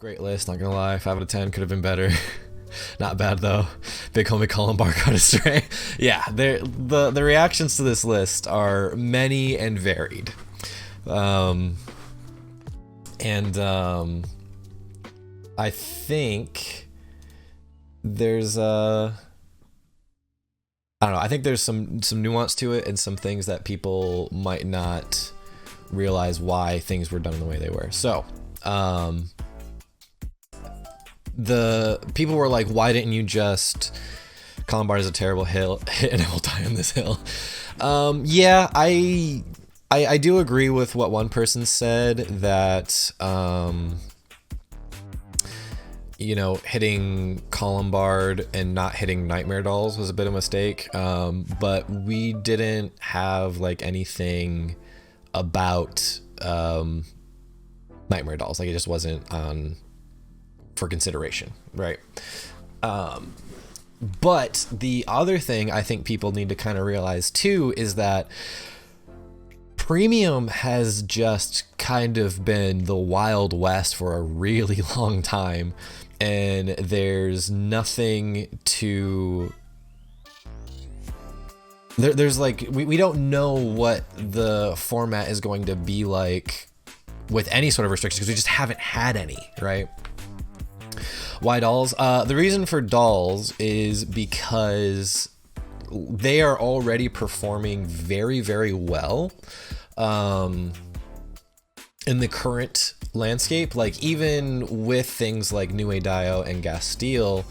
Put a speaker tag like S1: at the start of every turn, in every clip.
S1: Great list, not gonna lie. 5 out of 10 could have been better. Not bad though. Big homie Colin Bar got astray. Yeah, the reactions to this list are many and varied. I think there's I don't know. I think there's some nuance to it and some things that people might not realize why things were done the way they were. So, the people were like, why didn't you just Columbine is a terrible hit and it will die on this hill. Yeah, I do agree with what one person said that you know, hitting Columbard and not hitting Nightmare Dolls was a bit of a mistake. But we didn't have like anything about Nightmare Dolls. Like it just wasn't on for consideration, right? But the other thing I think people need to kind of realize too is that Premium has just kind of been the Wild West for a really long time, and there's nothing to there's like we don't know what the format is going to be like with any sort of restrictions because we just haven't had any, right? Why dolls? The reason for dolls is because they are already performing very, very well in the current landscape. Like even with things like New Dio and Gastille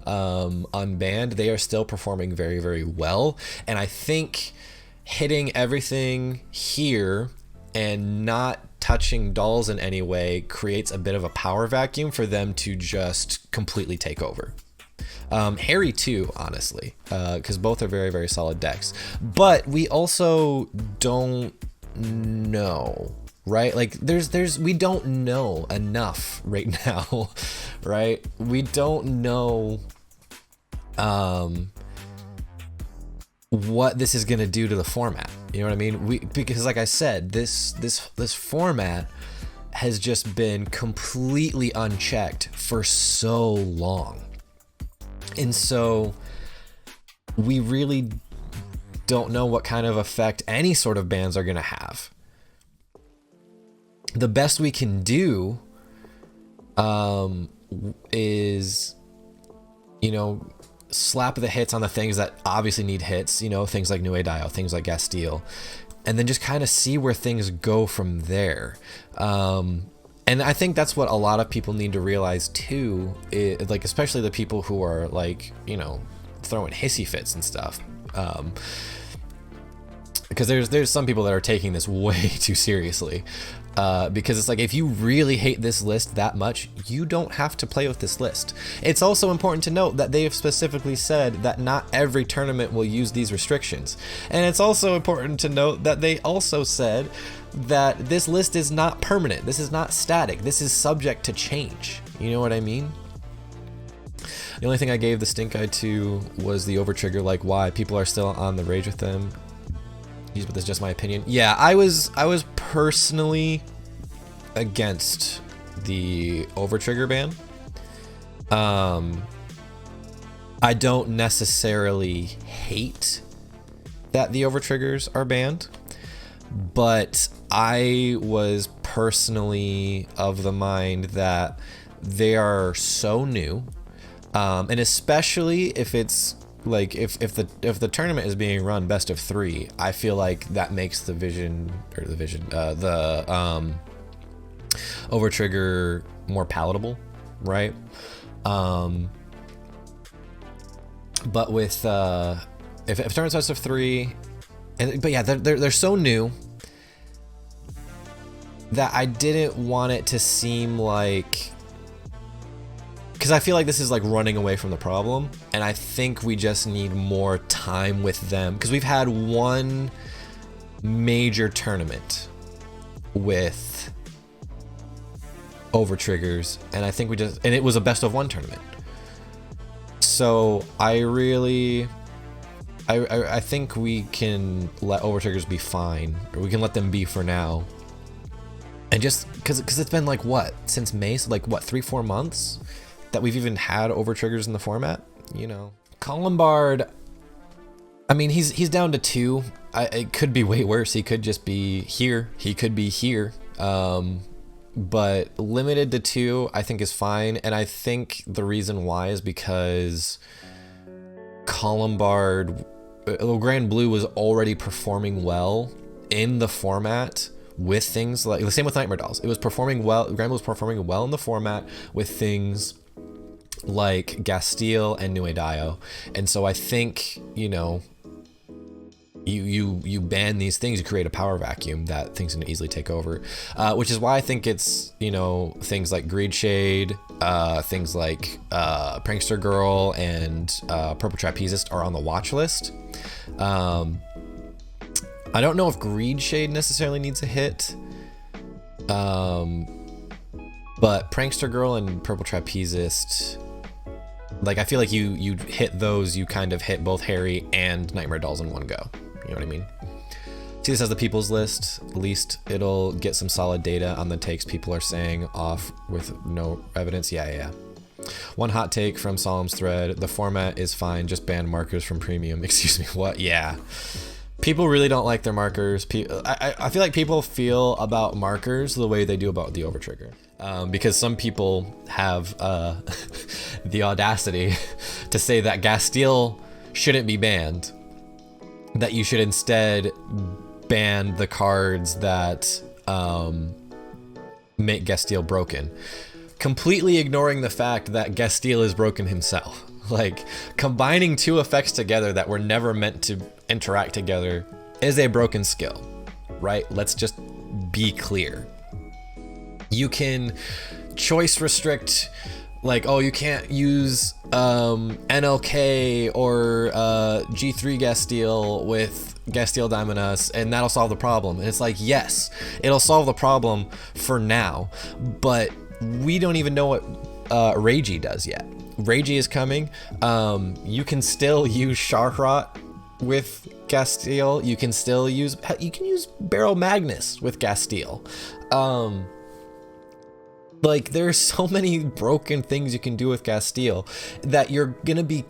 S1: unbanned, they are still performing very, very well. And I think hitting everything here and not touching dolls in any way creates a bit of a power vacuum for them to just completely take over. Harry too, honestly, because both are very, very solid decks. But we also don't know, right? Like we don't know enough right now, right? We don't know what this is gonna do to the format. You know what I mean? Because like I said, this format has just been completely unchecked for so long. And so we really don't know what kind of effect any sort of bans are gonna have. The best we can do is, you know, slap the hits on the things that obviously need hits, you know, things like New Dio, things like Gastille, and then just kind of see where things go from there. And I think that's what a lot of people need to realize too, like especially the people who are like, you know, throwing hissy fits and stuff. Because there's some people that are taking this way too seriously. Because it's like, if you really hate this list that much, you don't have to play with this list. It's also important to note that they have specifically said that not every tournament will use these restrictions. And it's also important to note that they also said that this list is not permanent. This is not static. This is subject to change. You know what I mean? The only thing I gave the stink eye to was the overtrigger, like why people are still on the rage with them. But this is just my opinion. Yeah, I was personally against the overtrigger ban. I don't necessarily hate that the overtriggers are banned, but I was personally of the mind that they are so new, and especially if it's like if the tournament is being run best of 3, I feel like that makes the overtrigger more palatable, right? But with if tournament's best of 3, but yeah, they're so new that I didn't want it to seem like, because I feel like this is like running away from the problem, and I think we just need more time with them, because we've had one major tournament with overtriggers, and I think and it was a best of 1 tournament. So I think we can let overtriggers be fine, or we can let them be for now, And just because it's been like what, since May, so like what, 3-4 months that we've even had over triggers in the format, you know. Columbard, I mean, he's down to 2. It could be way worse. He could just be here. He could be here. But limited to 2, I think is fine. And I think the reason why is because Columbard, Grand Blue was already performing well in the format with things like the same with Nightmare Dolls. It was performing well. Grand Blue was performing well in the format with things like Gastille and Nue Dio. And so I think, you know, you ban these things, you create a power vacuum that things can easily take over, which is why I think it's, you know, things like Greed Shade, things like Prankster Girl and Purple Trapezist are on the watch list. I don't know if Greed Shade necessarily needs a hit, but Prankster Girl and Purple Trapezist, like, I feel like you hit those, you kind of hit both Harry and Nightmare Dolls in one go. You know what I mean? See, this has the people's list. At least it'll get some solid data on the takes people are saying off with no evidence. Yeah. One hot take from Solemn's thread: the format is fine, just ban markers from premium. Excuse me, what? Yeah. People really don't like their markers. I feel like people feel about markers the way they do about the overtrigger. Because some people have the audacity to say that Gastille shouldn't be banned. That you should instead ban the cards that make Gastille broken. Completely ignoring the fact that Gastille is broken himself. Like, combining 2 effects together that were never meant to interact together is a broken skill, right? Let's just be clear. You can choice restrict, like, oh, you can't use NLK or G3 Gastille with Gastille Daimonos, and that'll solve the problem. And it's like, yes, it'll solve the problem for now, but we don't even know what Reiji does yet. Reiji is coming. You can still use Sharkrot with Gastille. You can use Barrel Magnus with Gastille. Like, there's so many broken things you can do with Gastille that you're gonna be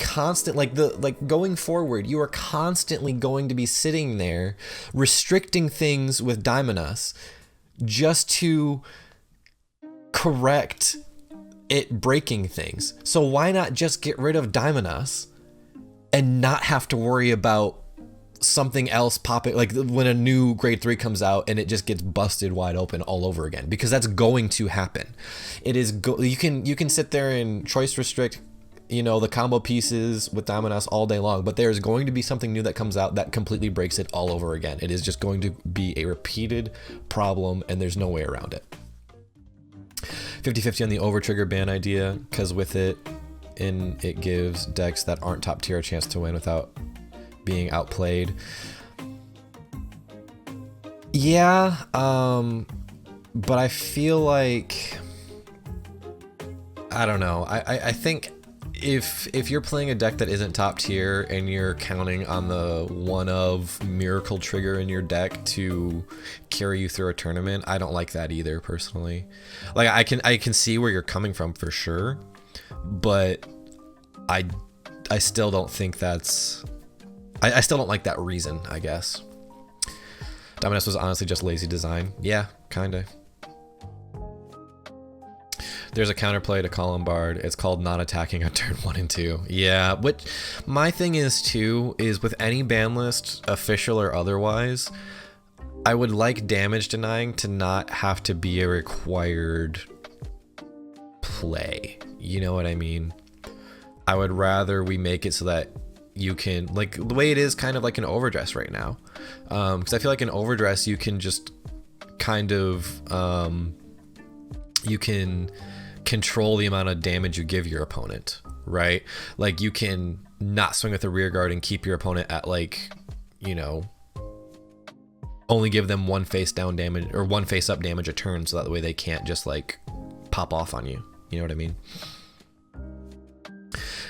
S1: going forward, you are constantly going to be sitting there restricting things with Daimonos just to correct it breaking things. So why not just get rid of Daimonos and not have to worry about something else popping, like when a new grade 3 comes out and it just gets busted wide open all over again, because that's going to happen. It is you can sit there and choice restrict, you know, the combo pieces with Daimonos all day long, but there's going to be something new that comes out that completely breaks it all over again. It is just going to be a repeated problem, and there's no way around it. 50-50 on the overtrigger ban idea, because with it gives decks that aren't top tier a chance to win without being outplayed. Yeah, but I feel like, I don't know. I think if you're playing a deck that isn't top tier and you're counting on the one of miracle trigger in your deck to carry you through a tournament, I don't like that either, personally. Like, I can see where you're coming from for sure, but I still don't think that's, I still don't like that reason, I guess. Daimonos was honestly just lazy design. Yeah, kinda. There's a counterplay to Columbard. It's called not attacking on turn 1 and 2. Yeah, what my thing is too, is with any ban list, official or otherwise, I would like damage denying to not have to be a required play. You know what I mean? I would rather we make it so that you can, like the way it is kind of like an overdress right now. Because I feel like an overdress, you can just kind of, you can control the amount of damage you give your opponent, right? Like, you can not swing with a rear guard and keep your opponent at, like, you know, only give them one face down damage or one face up damage a turn, so that way they can't just like pop off on you. You know what I mean?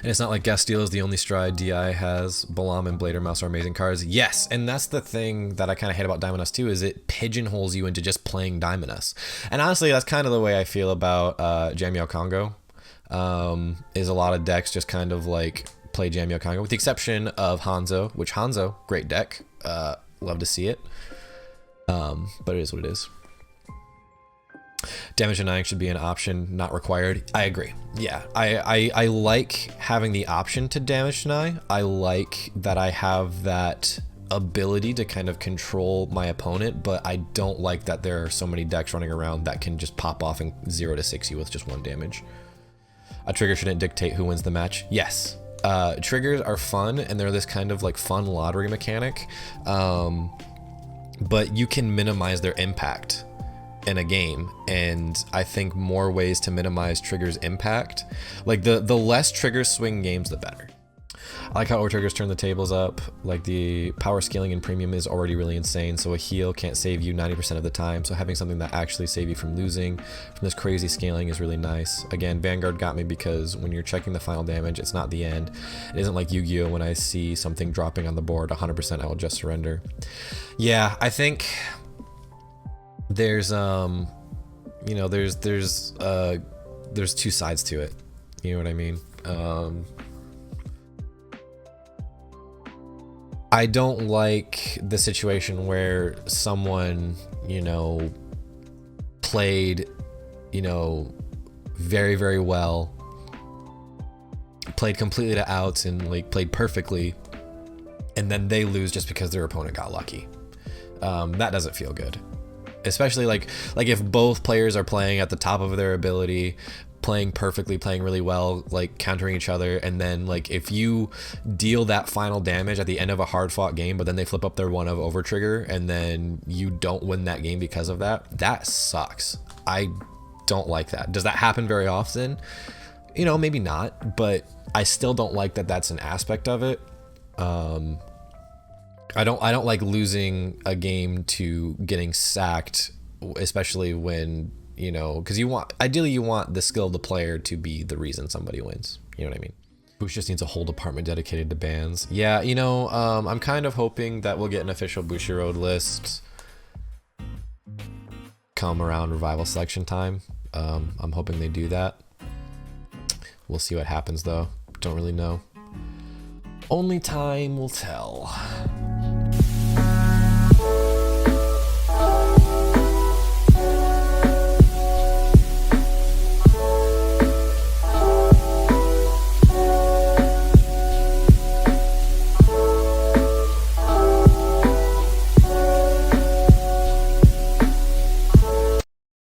S1: And it's not like Gasteel is the only stride DI has. Balam and Blader Mouse are amazing cards. Yes, and that's the thing that I kind of hate about Diamond Us too, is it pigeonholes you into just playing Diamond Us. And honestly, that's kind of the way I feel about Jamio Congo. Is a lot of decks just kind of like play Jamio Congo, with the exception of Hanzo, which Hanzo, great deck. Love to see it. But it is what it is. Damage denying should be an option, not required. I agree. Yeah, I like having the option to damage deny. I like that I have that ability to kind of control my opponent, but I don't like that there are so many decks running around that can just pop off and 0 to 6 you with just 1 damage. A trigger shouldn't dictate who wins the match. Yes. Triggers are fun, and they're this kind of like fun lottery mechanic, but you can minimize their impact in a game, and I think more ways to minimize triggers impact, like the less triggers swing games, the better. I like how overtriggers turn the tables up. Like, the power scaling in premium is already really insane, so a heal can't save you 90% of the time, so having something that actually save you from losing from this crazy scaling is really nice. Again, Vanguard got me because when you're checking the final damage, it's not the end. It isn't like Yu-Gi-Oh! When I see something dropping on the board 100%, I will just surrender. Yeah, I think there's you know, there's two sides to it, you know what I mean. I don't like the situation where someone, you know, played, you know, very, very well, played completely to outs and like played perfectly, and then they lose just because their opponent got lucky. That doesn't feel good. Especially like if both players are playing at the top of their ability, playing perfectly, playing really well, like countering each other, and then like if you deal that final damage at the end of a hard fought game, but then they flip up their 1 of over trigger and then you don't win that game because of that, that sucks. I don't like that. Does that happen very often? You know, maybe not, but I still don't like that that's an aspect of it. I don't like losing a game to getting sacked, especially when, you know, because ideally you want the skill of the player to be the reason somebody wins. You know what I mean? Bush just needs a whole department dedicated to bans. Yeah, you know, I'm kind of hoping that we'll get an official Bushiroad list come around revival selection time. I'm hoping they do that. We'll see what happens though. Don't really know. Only time will tell.